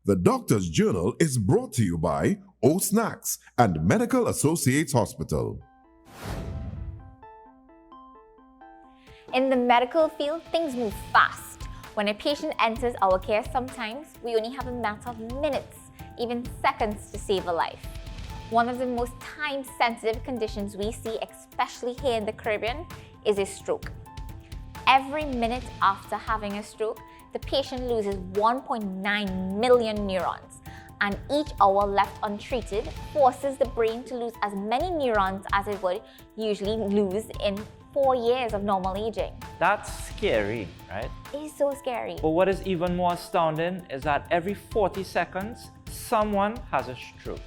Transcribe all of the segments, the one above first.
The Doctor's Journal is brought to you by O Snacks and Medical Associates Hospital. In the medical field, things move fast. When a patient enters our care, sometimes we only have a matter of minutes, even seconds to save a life. One of the most time-sensitive conditions we see, especially here in the Caribbean, is a stroke. Every minute after having a stroke, the patient loses 1.9 million neurons, and each hour left untreated forces the brain to lose as many neurons as it would usually lose in 4 years of normal aging. That's scary, right? It is so scary. But what is even more astounding is that every 40 seconds, someone has a stroke.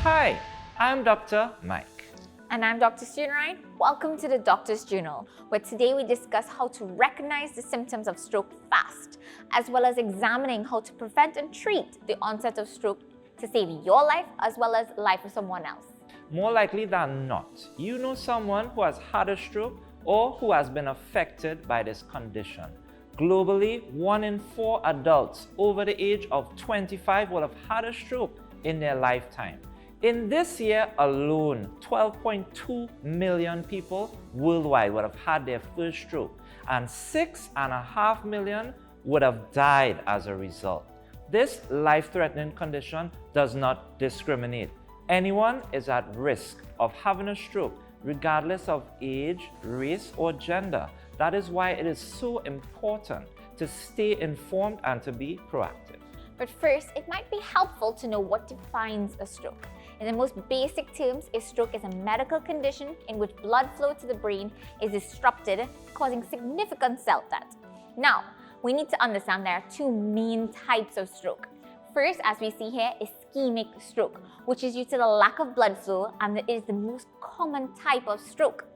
Hi, I'm Dr. Mike. And I'm Dr. Sunrine. Welcome to the Doctor's Journal, where today we discuss how to recognize the symptoms of stroke fast, as well as examining how to prevent and treat the onset of stroke to save your life as well as the life of someone else. More likely than not, you know someone who has had a stroke or who has been affected by this condition. Globally, 1 in 4 adults over the age of 25 will have had a stroke in their lifetime. In this year alone, 12.2 million people worldwide would have had their first stroke, and 6.5 million would have died as a result. This life-threatening condition does not discriminate. Anyone is at risk of having a stroke, regardless of age, race, or gender. That is why it is so important to stay informed and to be proactive. But first, it might be helpful to know what defines a stroke. In the most basic terms, a stroke is a medical condition in which blood flow to the brain is disrupted, causing significant cell death. Now, we need to understand there are 2 main types of stroke. First, as we see here, is ischemic stroke, which is due to the lack of blood flow, and it is the most common type of stroke.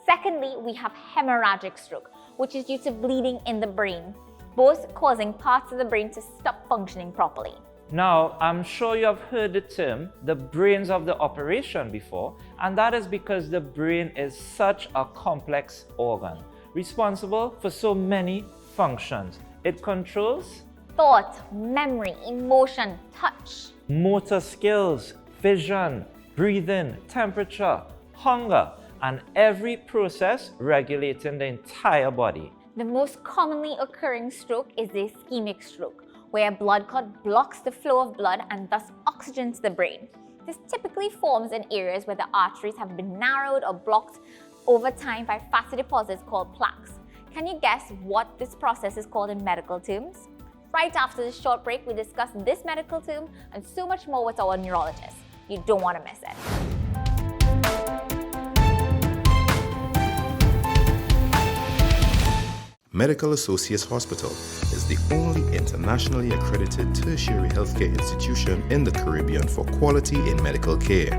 Secondly, we have hemorrhagic stroke, which is due to bleeding in the brain, both causing parts of the brain to stop functioning properly. Now, I'm sure you have heard the term, the brains of the operation before, and that is because the brain is such a complex organ, responsible for so many functions. It controls Thought, memory, emotion, touch, motor skills, vision, breathing, temperature, hunger, and every process regulating the entire body. The most commonly occurring stroke is the ischemic stroke, where blood clot blocks the flow of blood and thus oxygen to the brain. This typically forms in areas where the arteries have been narrowed or blocked over time by fatty deposits called plaques. Can you guess what this process is called in medical terms? Right after this short break, we discuss this medical term and so much more with our neurologist. You don't want to miss it. Medical Associates Hospital is the only internationally accredited tertiary healthcare institution in the Caribbean for quality in medical care.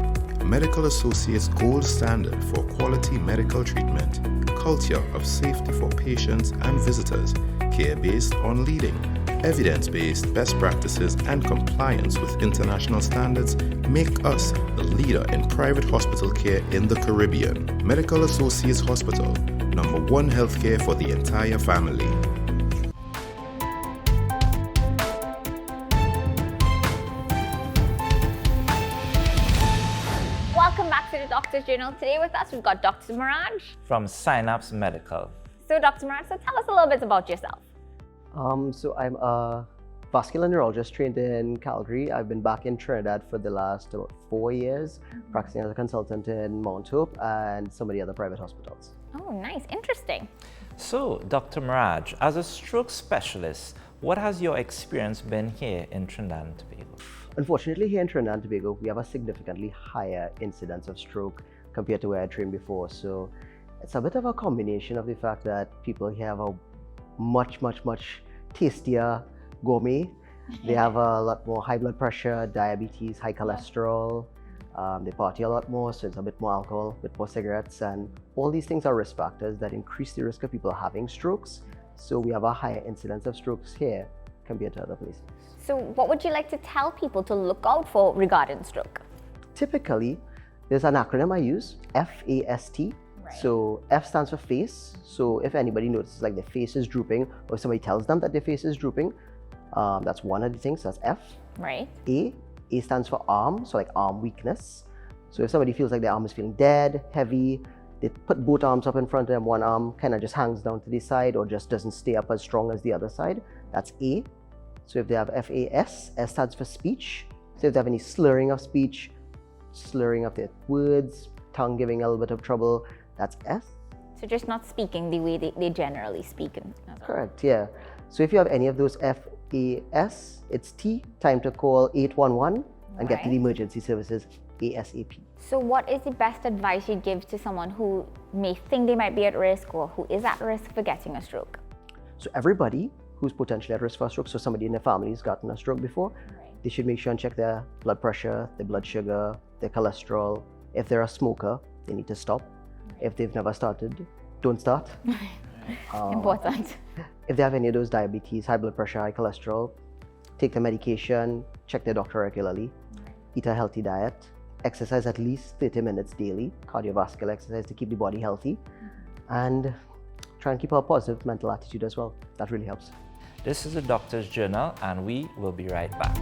Medical Associates' gold standard for quality medical treatment, culture of safety for patients and visitors, care based on leading, evidence-based best practices and compliance with international standards make us the leader in private hospital care in the Caribbean. Medical Associates Hospital, number 1 healthcare for the entire family. Welcome back to the Doctor's Journal. Today with us, we've got Dr. Miraj from Synapse Medical. So Dr. Miraj, so tell us a little bit about yourself. So I'm a vascular neurologist trained in Calgary. I've been back in Trinidad for the last about 4 years, practicing as a consultant in Mount Hope and some of the other private hospitals. Oh, nice. Interesting. So, Dr. Miraj, as a stroke specialist, what has your experience been here in Trinidad and Tobago? Unfortunately, here in Trinidad and Tobago, we have a significantly higher incidence of stroke compared to where I trained before. So it's a bit of a combination of the fact that people here have a much tastier gourmet. They have a lot more high blood pressure, diabetes, high cholesterol. They party a lot more, so it's a bit more alcohol, a bit more cigarettes, and all these things are risk factors that increase the risk of people having strokes. So we have a higher incidence of strokes here compared to other places. So what would you like to tell people to look out for regarding stroke? Typically, there's an acronym I use, FAST, Right. So F stands for face. So if anybody notices like their face is drooping, or somebody tells them that their face is drooping, that's one of the things. That's F. Right. A stands for arm. So like arm weakness. So if somebody feels like their arm is feeling dead, heavy, they put both arms up in front of them, one arm kind of just hangs down to the side or just doesn't stay up as strong as the other side. That's A. So if they have FAS, S stands for speech. So if they have any slurring of speech, slurring of their words, tongue giving a little bit of trouble, that's S. So just not speaking the way they generally speak. Correct, yeah. So if you have any of those FAS, it's T, time to call 811 and get to the emergency services ASAP. So what is the best advice you'd give to someone who may think they might be at risk or who is at risk for getting a stroke? So everybody who's potentially at risk for a stroke, so somebody in their family has gotten a stroke before, they should make sure and check their blood pressure, their blood sugar, their cholesterol. If they're a smoker, they need to stop. If they've never started, don't start. Important. If they have any of those diabetes, high blood pressure, high cholesterol, take the medication, check their doctor regularly, eat a healthy diet, exercise at least 30 minutes daily, cardiovascular exercise to keep the body healthy, and try and keep a positive mental attitude as well. That really helps. This is a doctor's journal, and we will be right back.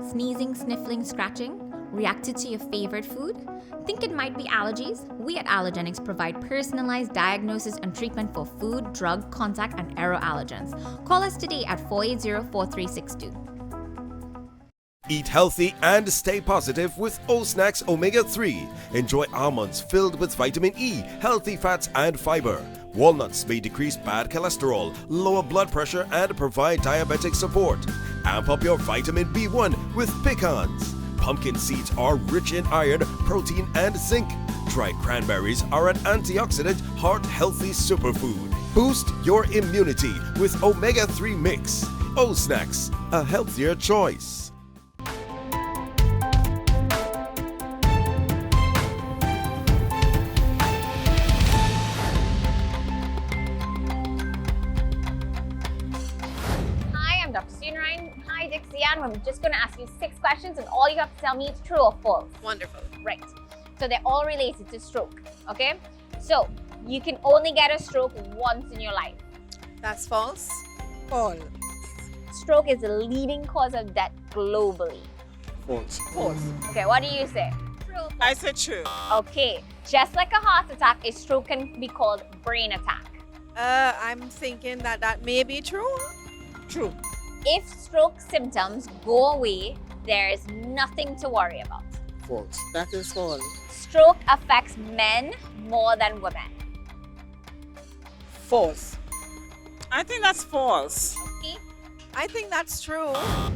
Sneezing, sniffling, scratching? Reacted to your favorite food? Think it might be allergies? We at Allergenics provide personalized diagnosis and treatment for food, drug, contact, and aeroallergens. Call us today at 480-4362. Eat healthy and stay positive with O-Snacks Omega 3. Enjoy almonds filled with vitamin E, healthy fats and fiber. Walnuts may decrease bad cholesterol, lower blood pressure and provide diabetic support. Amp up your vitamin B1 with pecans. Pumpkin seeds are rich in iron, protein and zinc. Dried cranberries are an antioxidant, heart-healthy superfood. Boost your immunity with Omega 3 Mix. O-Snacks, a healthier choice. I'm just going to ask you 6 questions and all you have to tell me is true or false. Wonderful. Right. So they're all related to stroke. Okay? So you can only get a stroke once in your life. That's false. False. Stroke is the leading cause of death globally. False. False. Okay, what do you say? True. I said true. Okay. Just like a heart attack, a stroke can be called brain attack. I'm thinking that may be true. True. If stroke symptoms go away, there is nothing to worry about. False. That is false. Stroke affects men more than women. False. I think that's false. Okay. I think that's true.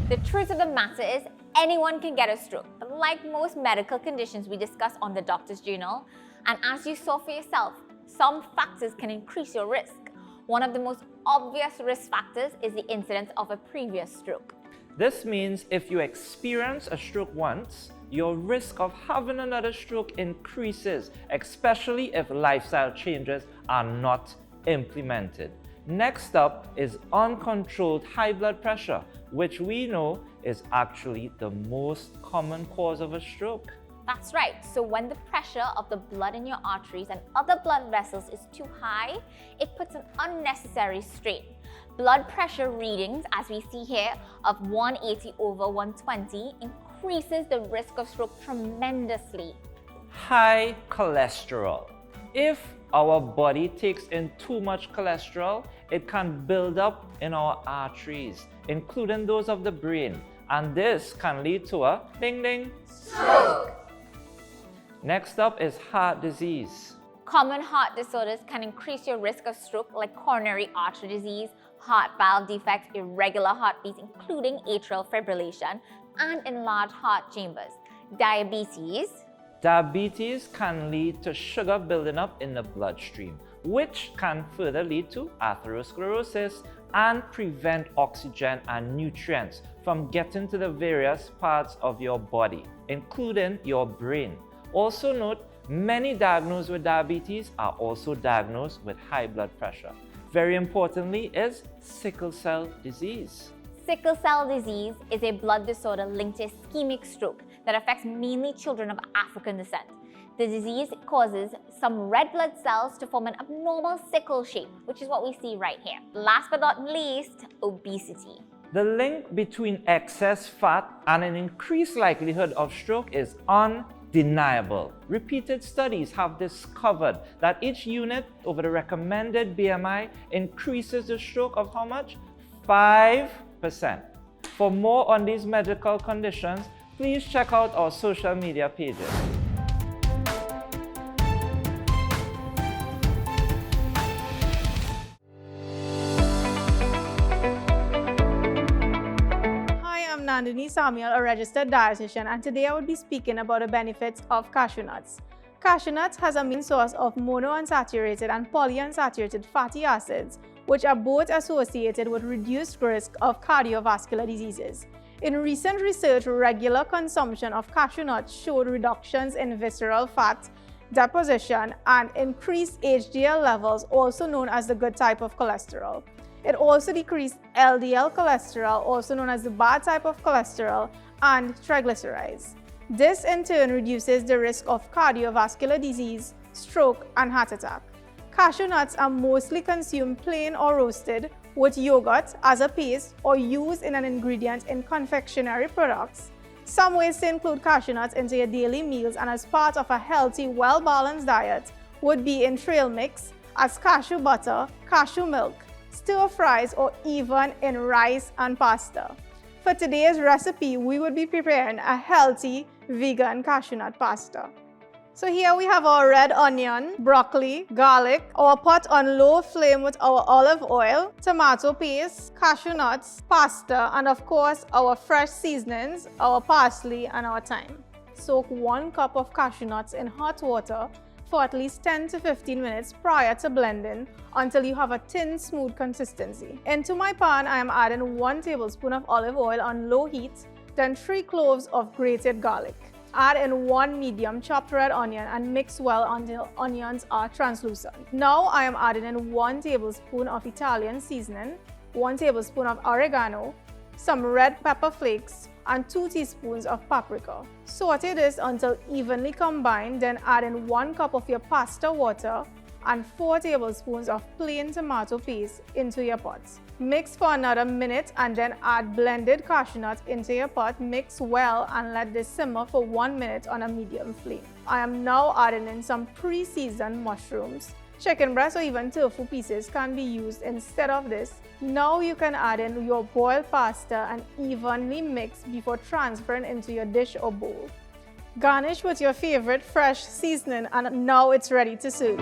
The truth of the matter is anyone can get a stroke. But like most medical conditions we discuss on the Doctor's Journal, and as you saw for yourself, some factors can increase your risk. One of the most obvious risk factors is the incidence of a previous stroke. This means if you experience a stroke once, your risk of having another stroke increases, especially if lifestyle changes are not implemented. Next up is uncontrolled high blood pressure, which we know is actually the most common cause of a stroke. That's right. So when the pressure of the blood in your arteries and other blood vessels is too high, it puts an unnecessary strain. Blood pressure readings, as we see here, of 180/120 increases the risk of stroke tremendously. High cholesterol. If our body takes in too much cholesterol, it can build up in our arteries, including those of the brain, and this can lead to a ding ding stroke. Next up is heart disease. Common heart disorders can increase your risk of stroke, like coronary artery disease, heart valve defects, irregular heartbeats, including atrial fibrillation, and enlarged heart chambers. Diabetes. Diabetes can lead to sugar building up in the bloodstream, which can further lead to atherosclerosis and prevent oxygen and nutrients from getting to the various parts of your body, including your brain. Also note, many diagnosed with diabetes are also diagnosed with high blood pressure. Very importantly is sickle cell disease. Sickle cell disease is a blood disorder linked to ischemic stroke that affects mainly children of African descent. The disease causes some red blood cells to form an abnormal sickle shape, which is what we see right here. Last but not least, obesity. The link between excess fat and an increased likelihood of stroke is undeniable. Repeated studies have discovered that each unit over the recommended BMI increases the stroke of how much? 5%. For more on these medical conditions, please check out our social media pages. Nandini Samuel, a registered dietitian, and today I would be speaking about the benefits of cashew nuts. Cashew nuts has a main source of monounsaturated and polyunsaturated fatty acids, which are both associated with reduced risk of cardiovascular diseases. In recent research, regular consumption of cashew nuts showed reductions in visceral fat deposition and increased HDL levels, also known as the good type of cholesterol. It also decreased LDL cholesterol, also known as the bad type of cholesterol, and triglycerides. This in turn reduces the risk of cardiovascular disease, stroke, and heart attack. Cashew nuts are mostly consumed plain or roasted with yogurt as a paste or used in an ingredient in confectionery products. Some ways to include cashew nuts into your daily meals and as part of a healthy, well-balanced diet would be in trail mix, as cashew butter, cashew milk, stir fries, or even in rice and pasta. For today's recipe, we would be preparing a healthy vegan cashew nut pasta. So here we have our red onion, broccoli, garlic, our pot on low flame with our olive oil, tomato paste, cashew nuts, pasta, and of course our fresh seasonings, our parsley and our thyme. Soak 1 cup of cashew nuts in hot water for at least 10 to 15 minutes prior to blending until you have a thin, smooth consistency. Into my pan, I am adding 1 tablespoon of olive oil on low heat, then 3 cloves of grated garlic. Add in 1 medium chopped red onion and mix well until onions are translucent. Now I am adding in 1 tablespoon of Italian seasoning, 1 tablespoon of oregano, some red pepper flakes, and 2 teaspoons of paprika. Saute this until evenly combined, then add in 1 cup of your pasta water and 4 tablespoons of plain tomato paste into your pot. Mix for another minute and then add blended cashew nuts into your pot. Mix well and let this simmer for 1 minute on a medium flame. I am now adding in some pre-seasoned mushrooms. Chicken breast or even tofu pieces can be used instead of this. Now you can add in your boiled pasta and evenly mix before transferring into your dish or bowl. Garnish with your favorite fresh seasoning and now it's ready to serve.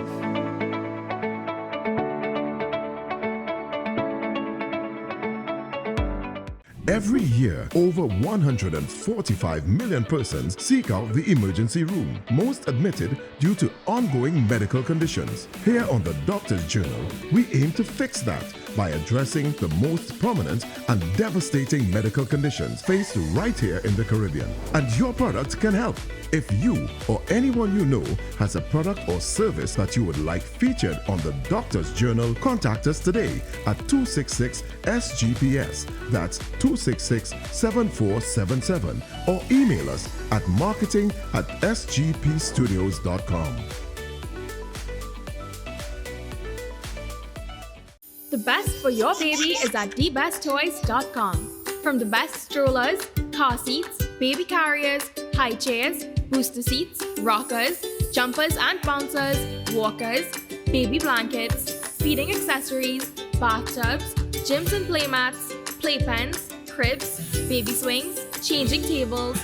Every year, over 145 million persons seek out the emergency room, most admitted due to ongoing medical conditions. Here on the Doctor's Journal, we aim to fix that by addressing the most prominent and devastating medical conditions faced right here in the Caribbean. And your product can help. If you or anyone you know has a product or service that you would like featured on the Doctor's Journal, contact us today at 266-SGPS. That's 266-7477, or email us at marketing@sgpstudios.com. The best for your baby is at thebesttoys.com. From the best strollers, car seats, baby carriers, high chairs, booster seats, rockers, jumpers and bouncers, walkers, baby blankets, feeding accessories, bathtubs, gyms and playmats, playpens, cribs, baby swings, changing tables,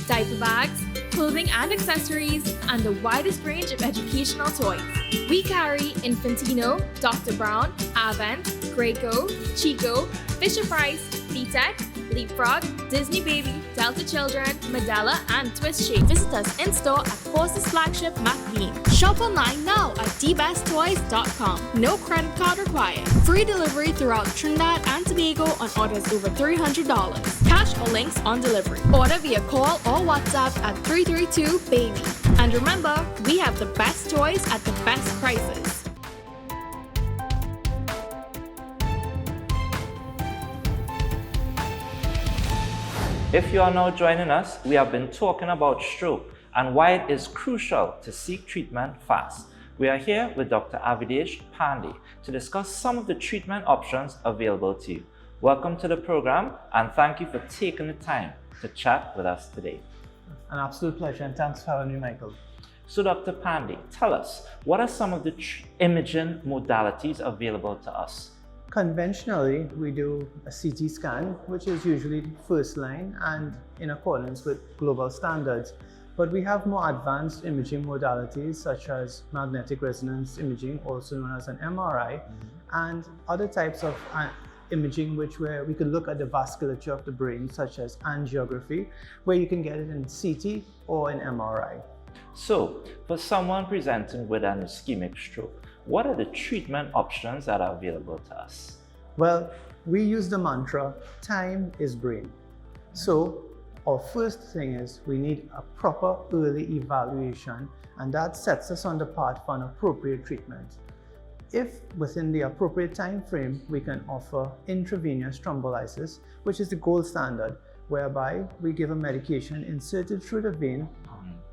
diaper bags, clothing and accessories, and the widest range of educational toys. We carry Infantino, Dr. Brown, Avent, Graco, Chico, Fisher-Price, VTech, Leapfrog, Disney Baby, Delta Children, Medela, and Twist Shape. Visit us in-store at Forces Flagship McBean. Shop online now at thebesttoys.com. No credit card required. Free delivery throughout Trinidad and Tobago on orders over $300. Cash or links on delivery. Order via call or WhatsApp at 332-BABY. And remember, we have the best toys at the best prices. If you are now joining us, we have been talking about stroke and why it is crucial to seek treatment fast. We are here with Dr. Avidesh Pandey to discuss some of the treatment options available to you. Welcome to the program and thank you for taking the time to chat with us today. An absolute pleasure and thanks for having me, Michael. So Dr. Pandey, tell us, what are some of the imaging modalities available to us? Conventionally, we do a CT scan, which is usually first line and in accordance with global standards. But we have more advanced imaging modalities such as magnetic resonance imaging, also known as an MRI, and other types of imaging where we can look at the vasculature of the brain, such as angiography, where you can get it in CT or in MRI. So, for someone presenting with an ischemic stroke, what are the treatment options that are available to us? Well, we use the mantra, time is brain. So, our first thing is we need a proper early evaluation, and that sets us on the path for an appropriate treatment. If within the appropriate time frame, we can offer intravenous thrombolysis, which is the gold standard, whereby we give a medication inserted through the vein,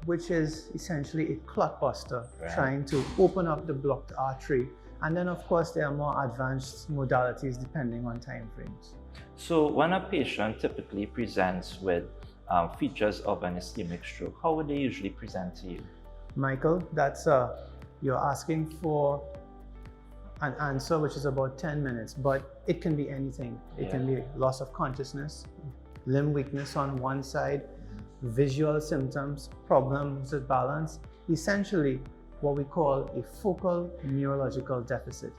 which is essentially a clot buster, trying to open up the blocked artery. And then of course, there are more advanced modalities depending on time frames. So when a patient typically presents with features of an ischemic stroke, how would they usually present to you? Michael, that's you're asking for an answer which is about 10 minutes, but it can be anything. It can be loss of consciousness, limb weakness on one side, visual symptoms, problems with balance, essentially what we call a focal neurological deficit.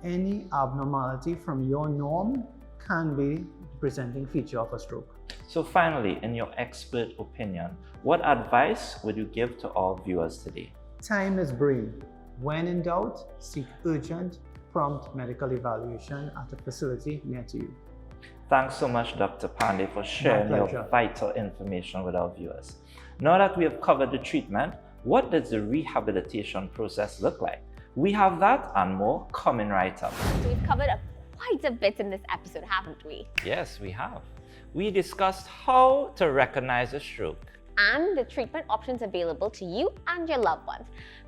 Any abnormality from your norm can be presenting feature of a stroke. So finally, in your expert opinion, what advice would you give to our viewers today? Time is brain. When in doubt, seek urgent, prompt medical evaluation at a facility near to you. Thanks so much, Dr. Pandey, for sharing your vital information with our viewers. Now that we have covered the treatment, what does the rehabilitation process look like? We have that and more coming right up. So we've covered quite a bit in this episode, haven't we? Yes, we have. We discussed how to recognize a stroke and the treatment options available to you and your loved ones.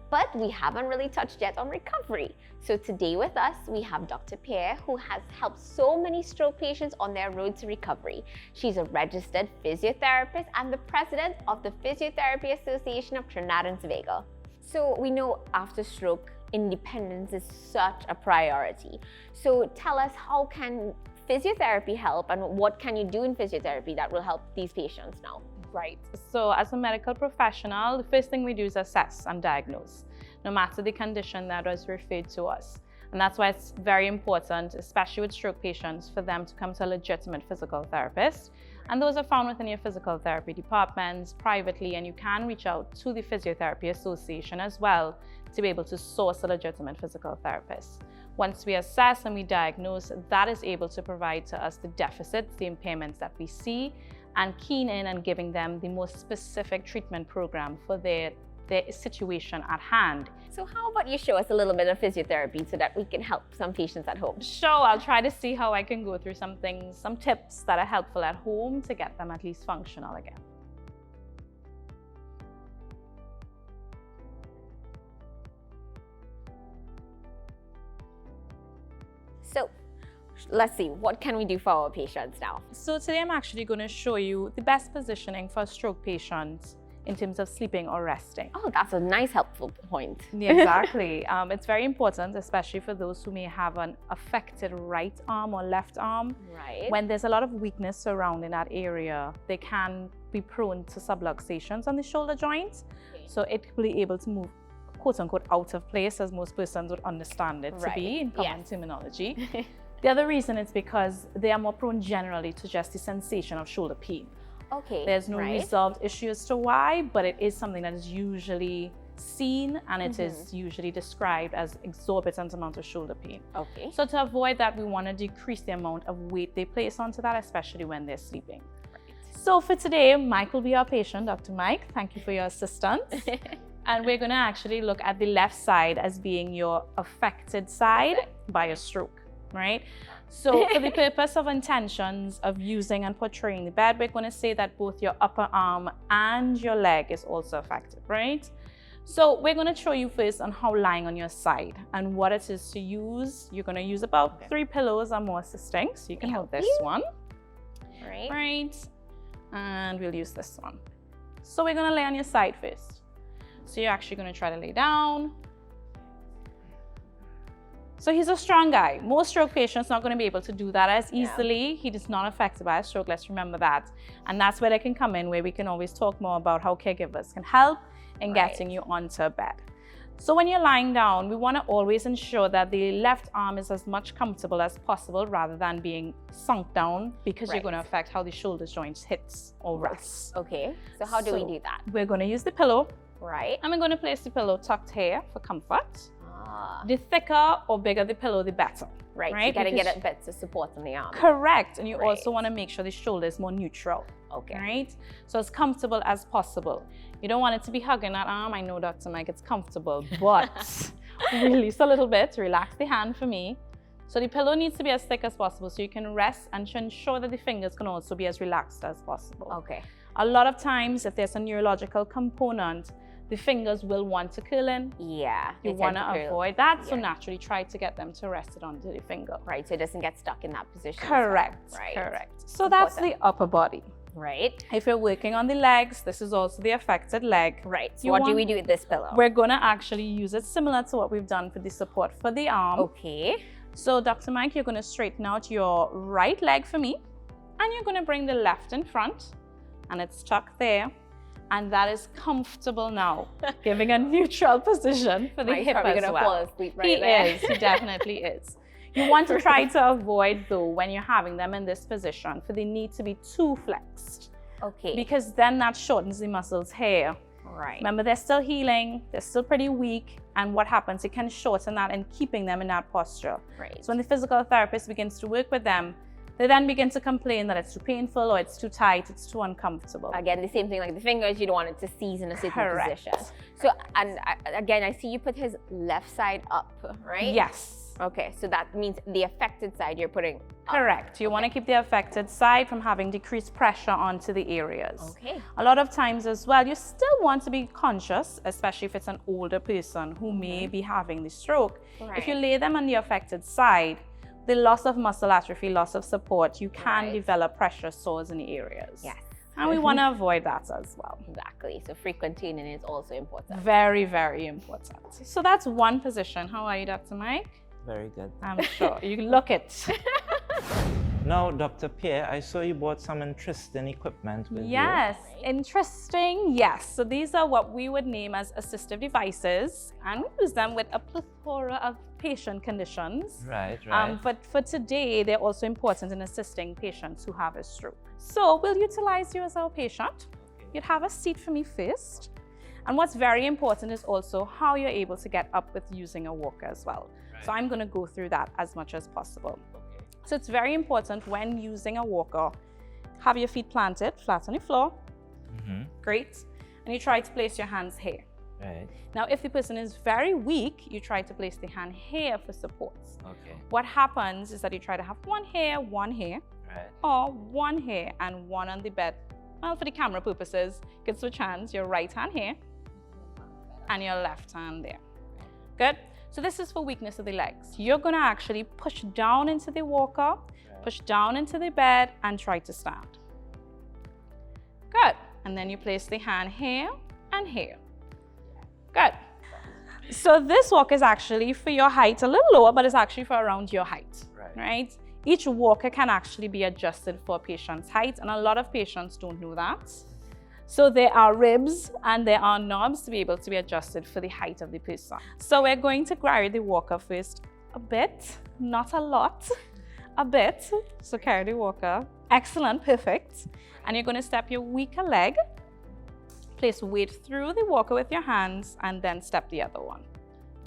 But we haven't really touched yet on recovery. So today with us, we have Dr. Pierre, who has helped so many stroke patients on their road to recovery. She's a registered physiotherapist and the president of the Physiotherapy Association of Trinidad and Tobago. So we know after stroke, independence is such a priority. So tell us, how can physiotherapy help and what can you do in physiotherapy that will help these patients now? Right. So as a medical professional, the first thing we do is assess and diagnose, no matter the condition that was referred to us. And that's why it's very important, especially with stroke patients, for them to come to a legitimate physical therapist. And those are found within your physical therapy departments privately, and you can reach out to the Physiotherapy Association as well to be able to source a legitimate physical therapist. Once we assess and we diagnose, that is able to provide to us the deficits, the impairments that we see, and keen in and giving them the most specific treatment program for their situation at hand. So how about you show us a little bit of physiotherapy so that we can help some patients at home? Sure, I'll try to see how I can go through some things, some tips that are helpful at home to get them at least functional again. So let's see, what can we do for our patients now? So today I'm actually going to show you the best positioning for stroke patients in terms of sleeping or resting. Oh, that's a nice helpful point. Yeah, exactly. It's very important, especially for those who may have an affected right arm or left arm. Right. When there's a lot of weakness surrounding that area, they can be prone to subluxations on the shoulder joints. Okay. So it will be able to move, quote unquote, out of place, as most persons would understand it to be in common terminology. The other reason is because they are more prone generally to just the sensation of shoulder pain. Okay. There's no resolved issue as to why, but it is something that is usually seen and it is usually described as exorbitant amount of shoulder pain. Okay. So to avoid that, we want to decrease the amount of weight they place onto that, especially when they're sleeping. So for today, Mike will be our patient. Dr. Mike, thank you for your assistance. And we're going to actually look at the left side as being your affected side by a stroke, right? So for the purpose of intentions of using and portraying the bed, we're going to say that both your upper arm and your leg is also affected, right? So we're going to show you first on how lying on your side and what it is to use. You're going to use about 3 pillows or more assisting. So you can have this one. Right. And we'll use this one. So we're going to lay on your side first. So you're actually going to try to lay down. So he's a strong guy. Most stroke patients are not going to be able to do that as easily. He is not affected by a stroke, let's remember that. And that's where they can come in, where we can always talk more about how caregivers can help in getting you onto a bed. So when you're lying down, we want to always ensure that the left arm is as much comfortable as possible rather than being sunk down, because you're going to affect how the shoulder joints hits or rests. Okay, so how do we do that? We're going to use the pillow. Right. And we're going to place the pillow tucked here for comfort. The thicker or bigger the pillow, the better. Right, you gotta get a bit of support on the arm. Correct, and you also want to make sure the shoulder is more neutral. Okay. Right, so as comfortable as possible. You don't want it to be hugging that arm. I know, Dr. Mike, it's comfortable, but release a little bit, relax the hand for me. So the pillow needs to be as thick as possible so you can rest and to ensure that the fingers can also be as relaxed as possible. Okay. A lot of times, if there's a neurological component, the fingers will want to curl in. Yeah. You want to avoid that, so naturally try to get them to rest it onto the finger. Right, so it doesn't get stuck in that position. Correct, correct. So that's the upper body. Right. If you're working on the legs, this is also the affected leg. Right, so what do we do with this pillow? We're going to actually use it similar to what we've done for the support for the arm. Okay. So Dr. Mike, you're going to straighten out your right leg for me, and you're going to bring the left in front, and it's tucked there. And that is comfortable now, giving a neutral position for the hip as well. Fall asleep right there. He is, he definitely is. You want to try to avoid, though, when you're having them in this position, for the knee to be too flexed. Okay. Because then that shortens the muscles here. Right. Remember, they're still healing, they're still pretty weak, and what happens, it can shorten that and keeping them in that posture. Right. So when the physical therapist begins to work with them, they then begin to complain that it's too painful or it's too tight, it's too uncomfortable. Again, the same thing like the fingers, you don't want it to seize in a certain position. So, and again, I see you put his left side up, right? Yes. Okay, so that means the affected side you're putting up. Correct. You want to keep the affected side from having decreased pressure onto the areas. Okay. A lot of times as well, you still want to be conscious, especially if it's an older person who may be having the stroke. Right. If you lay them on the affected side, the loss of muscle atrophy, loss of support, you can develop pressure sores in the areas. Yes. And we want to avoid that as well. Exactly. So frequent cleaning is also important. Very, very important. So that's one position. How are you, Dr. Mike? Very good. I'm sure. You look it. Now, Dr. Pierre, I saw you bought some interesting equipment with you. Yes, interesting. Yes. So these are what we would name as assistive devices, and we use them with a plethora of patient conditions. Right. But for today, they're also important in assisting patients who have a stroke. So we'll utilize you as our patient. You'd have a seat for me first. And what's very important is also how you're able to get up with using a walker as well. So I'm going to go through that as much as possible. So it's very important when using a walker, have your feet planted flat on the floor. Great. And you try to place your hands here. Right. Now, if the person is very weak, you try to place the hand here for support. Okay. What happens is that you try to have one here, right, or one here and one on the bed. Well, for the camera purposes, you can switch hands, your right hand here and your left hand there. Good. So this is for weakness of the legs. You're going to actually push down into the walker, push down into the bed, and try to stand. Good. And then you place the hand here and here. Good. So this walker is actually for your height, a little lower, but it's actually for around your height, right? Each walker can actually be adjusted for a patient's height, and a lot of patients don't know that. So there are ribs and there are knobs to be able to be adjusted for the height of the person. So we're going to carry the walker first a bit, not a lot, a bit. So carry the walker. Excellent, perfect. And you're going to step your weaker leg, place weight through the walker with your hands, and then step the other one.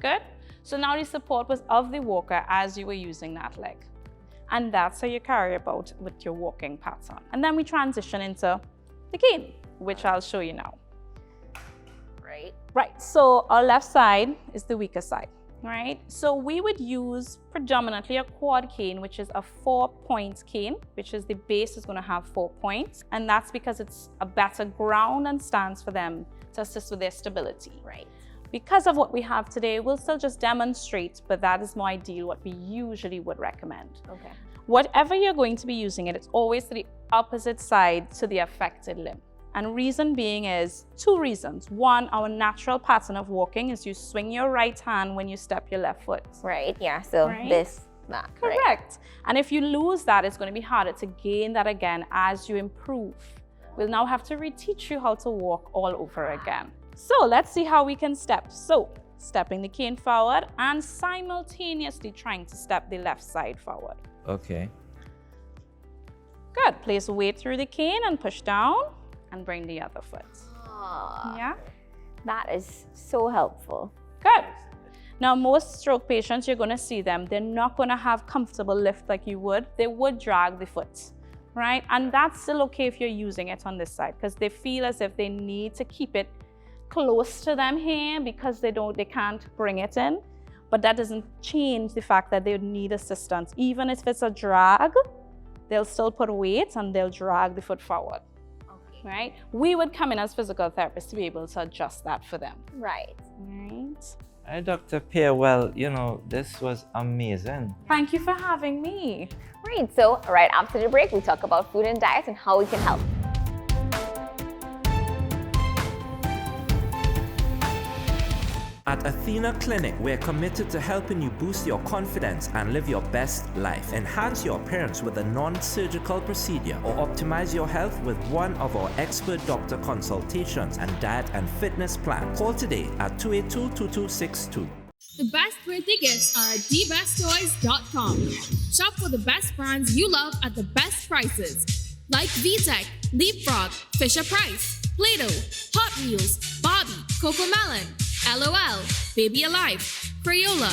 Good? So now the support was of the walker as you were using that leg. And that's how you carry about with your walking pattern. And then we transition into the cane, which I'll show you now. Right. Right, so our left side is the weaker side. right? So we would use predominantly a quad cane, which is a 4-point cane, which is the base is going to have 4 points. And that's because it's a better ground and stance for them to assist with their stability. Right. Because of what we have today, we'll still just demonstrate, but that is more ideal what we usually would recommend. Okay. Whatever you're going to be using it's always to the opposite side to the affected limb. And reason being is 2 reasons. 1, our natural pattern of walking is you swing your right hand when you step your left foot. Right, yeah, so this, that. Correct. Right. And if you lose that, it's going to be harder to gain that again as you improve. We'll now have to reteach you how to walk all over again. So let's see how we can step. So stepping the cane forward and simultaneously trying to step the left side forward. Okay. Good. Place weight through the cane and push down. And bring the other foot. Yeah? That is so helpful. Good. Now, most stroke patients, you're going to see them, they're not going to have comfortable lift like you would. They would drag the foot, right? And that's still okay if you're using it on this side because they feel as if they need to keep it close to them here because they can't bring it in. But that doesn't change the fact that they would need assistance. Even if it's a drag, they'll still put weight and they'll drag the foot forward. Right? We would come in as physical therapists to be able to adjust that for them. Right. Right. Hi, Dr. Pierre. Well, this was amazing. Thank you for having me. Right, so right after the break, we talk about food and diet and how we can help. At Athena Clinic, we're committed to helping you boost your confidence and live your best life. Enhance your appearance with a non-surgical procedure or optimize your health with one of our expert doctor consultations and diet and fitness plan. Call today at 282-2262. The best birthday gifts are at thebesttoys.com. Shop for the best brands you love at the best prices. Like VTech, Leapfrog, Fisher-Price, Play-Doh, Hot Wheels, Barbie, Cocomelon, LOL, Baby Alive, Crayola,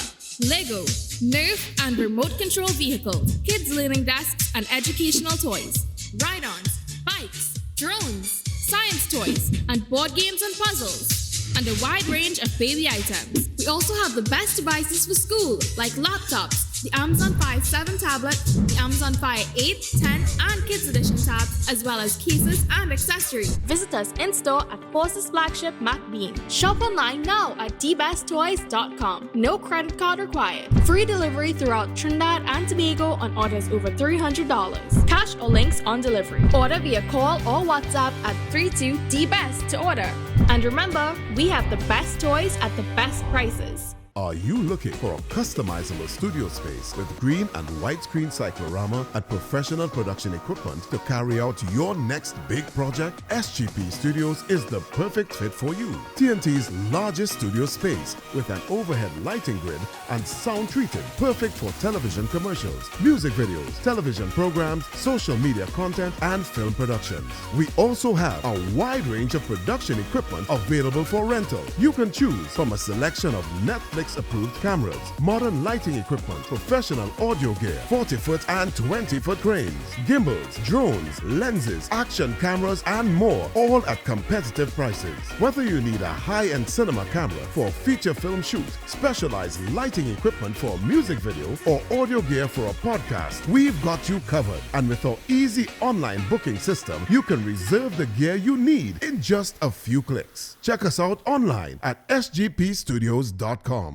Lego, Nerf, and remote control vehicles, kids learning desks and educational toys, ride-ons, bikes, drones, science toys, and board games and puzzles, and a wide range of baby items. We also have the best devices for school, like laptops, the Amazon Fire 7 tablet, the Amazon Fire 8, 10, and Kids Edition tabs, as well as cases and accessories. Visit us in-store at Forces Flagship MacBean. Shop online now at thebesttoys.com. No credit card required. Free delivery throughout Trinidad and Tobago on orders over $300. Cash or links on delivery. Order via call or WhatsApp at 32DBEST to order. And remember, we have the best toys at the best prices. Are you looking for a customizable studio space with green and white screen cyclorama and professional production equipment to carry out your next big project? SGP Studios is the perfect fit for you. TNT's largest studio space with an overhead lighting grid and sound treated, perfect for television commercials, music videos, television programs, social media content, and film productions. We also have a wide range of production equipment available for rental. You can choose from a selection of Netflix approved cameras, modern lighting equipment, professional audio gear, 40-foot and 20-foot cranes, gimbals, drones, lenses, action cameras, and more, all at competitive prices. Whether you need a high-end cinema camera for a feature film shoot, specialized lighting equipment for a music video, or audio gear for a podcast, we've got you covered. And with our easy online booking system, you can reserve the gear you need in just a few clicks. Check us out online at sgpstudios.com.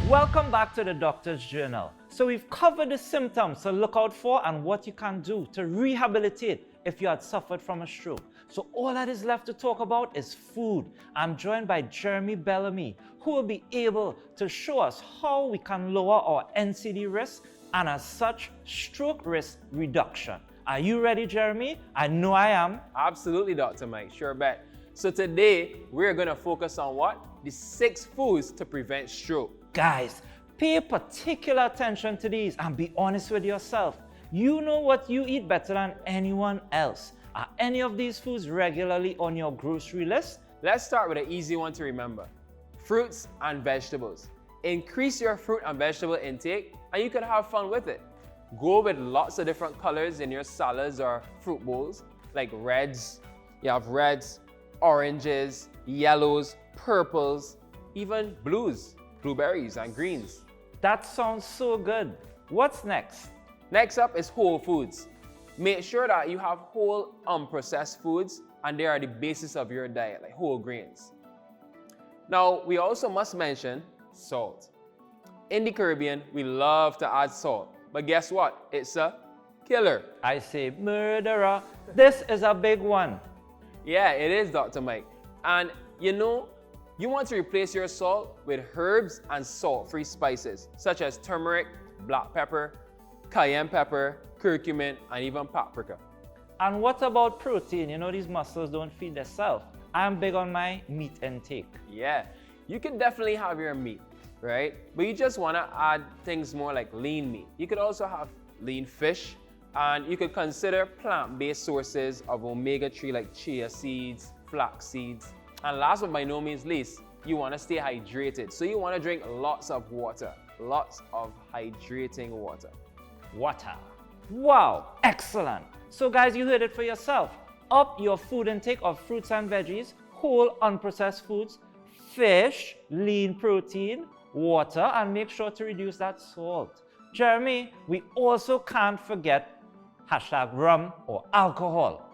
Welcome back to the Doctor's Journal. So we've covered the symptoms to look out for and what you can do to rehabilitate if you had suffered from a stroke. So all that is left to talk about is food. I'm joined by Jeremy Bellamy, who will be able to show us how we can lower our NCD risk and as such, stroke risk reduction. Are you ready, Jeremy? I know I am. Absolutely, Dr. Mike, sure bet. So today, we're gonna focus on what? The 6 foods to prevent stroke. Guys, pay particular attention to these and be honest with yourself. You know what you eat better than anyone else. Are any of these foods regularly on your grocery list? Let's start with an easy one to remember. Fruits and vegetables. Increase your fruit and vegetable intake and you can have fun with it. Go with lots of different colors in your salads or fruit bowls, like reds. You have reds, oranges, yellows, purples, even blues, blueberries and greens. That sounds so good. What's next? Next up is whole foods. Make sure that you have whole unprocessed foods and they are the basis of your diet, like whole grains. Now, we also must mention salt. In the Caribbean, we love to add salt, but guess what? It's a killer. I say murderer. This is a big one. Yeah, it is, Dr. Mike. And you know, you want to replace your salt with herbs and salt-free spices, such as turmeric, black pepper, cayenne pepper, curcumin, and even paprika. And what about protein? You know, these muscles don't feed themselves. I'm big on my meat intake. Yeah, you can definitely have your meat, right? But you just want to add things more like lean meat. You could also have lean fish, and you could consider plant-based sources of omega-3 like chia seeds, flax seeds. And last but by no means least, you want to stay hydrated. So you want to drink lots of water, lots of hydrating water. Water. Wow, excellent. So guys, you heard it for yourself. Up your food intake of fruits and veggies, whole unprocessed foods, fish, lean protein, water, and make sure to reduce that salt. Jeremy, we also can't forget #rum or alcohol.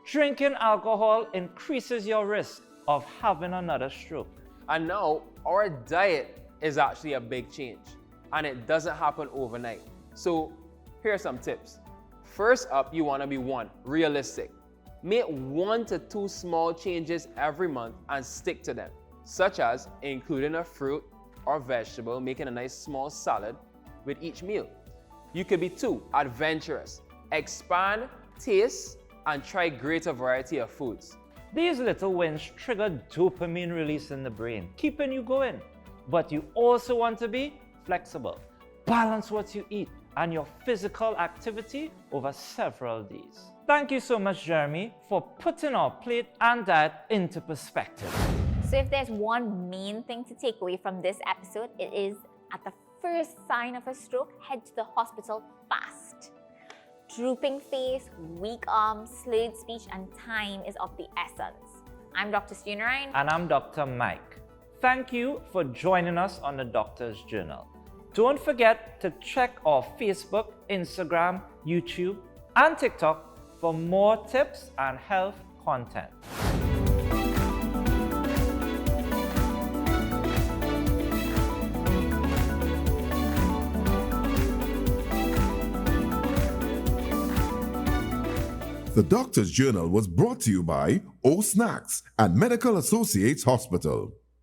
Drinking alcohol increases your risk of having another stroke. And now our diet is actually a big change and it doesn't happen overnight. So here are some tips. First up, you want to be realistic. Make 1 to 2 small changes every month and stick to them, such as including a fruit or vegetable, making a nice small salad with each meal. You could be 2, adventurous. Expand tastes and try greater variety of foods. These little wins trigger dopamine release in the brain, keeping you going. But you also want to be flexible. Balance what you eat and your physical activity over several days. Thank you so much, Jeremy, for putting our plate and diet into perspective. So if there's one main thing to take away from this episode, it is at the first sign of a stroke, head to the hospital fast. Drooping face, weak arms, slurred speech, and time is of the essence. I'm Dr. Stunarine. And I'm Dr. Mike. Thank you for joining us on the Doctor's Journal. Don't forget to check our Facebook, Instagram, YouTube, and TikTok for more tips and health content. The Doctor's Journal was brought to you by O Snacks and Medical Associates Hospital.